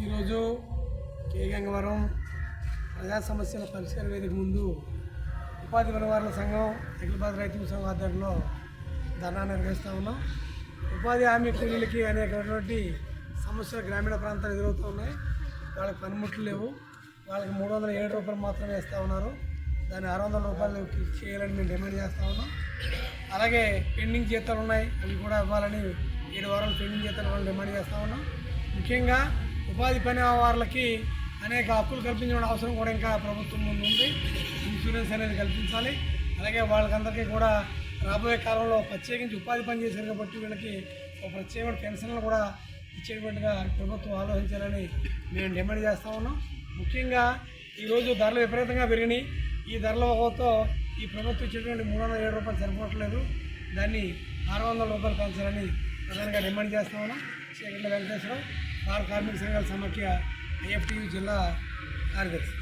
ఈరోజు కే గంగవరం ప్రజా సమస్యల పరిష్కార వేదిక ముందు ఉపాధి పనివారుల సంఘం అఖిలభారత రైతు సంఘం ఆధ్వర్యంలో ధర్నా నిర్వహిస్తూ ఉన్నాం. ఉపాధి హామీ కూలీలకి అనేకటువంటి సమస్యలు గ్రామీణ ప్రాంతాలు ఎదురవుతూ ఉన్నాయి. వాళ్ళకి పనిముట్లు లేవు. వాళ్ళకి 307 రూపాయలు మాత్రమే ఇస్తూ ఉన్నారు. దాన్ని 600 రూపాయలు చేయాలని మేము డిమాండ్ చేస్తూ ఉన్నాం. అలాగే పెండింగ్ జీతాలు ఉన్నాయి, అవి కూడా ఇవ్వాలని 7 వారాలు పెండింగ్ జీతాలు ఇవ్వాలని డిమాండ్ చేస్తూ ఉన్నాం. ముఖ్యంగా ఉపాధి పని వారికి అనేక హక్కులు కల్పించడం అవసరం కూడా ఇంకా ప్రభుత్వం ముందు ఉంది. ఇన్సూరెన్స్ అనేది కల్పించాలి. అలాగే వాళ్ళకందరికీ కూడా రాబోయే కాలంలో ప్రత్యేకించి ఉపాధి పని చేశారు కాబట్టి వీళ్ళకి ఒక ప్రత్యేకమైన పెన్షన్లు కూడా ఇచ్చేటువంటిగా ప్రభుత్వం ఆలోచించాలని మేము డిమాండ్ చేస్తూ ఉన్నాం. ముఖ్యంగా ఈరోజు ధరలు విపరీతంగా పెరిగినాయి. ఈ ధరలతో ఈ ప్రభుత్వం ఇచ్చేటువంటి 307 రూపాయలు సరిపోవట్లేదు. దాన్ని 600 రూపాయలు పెంచాలని ప్రధానంగా డిమాండ్ చేస్తూ ఉన్నాం. చీకట్ల వెంకటేశ్వరరావు, భారత కార్మిక సంఘాల సమాఖ్య IFTU జిల్లా కార్యదర్శి.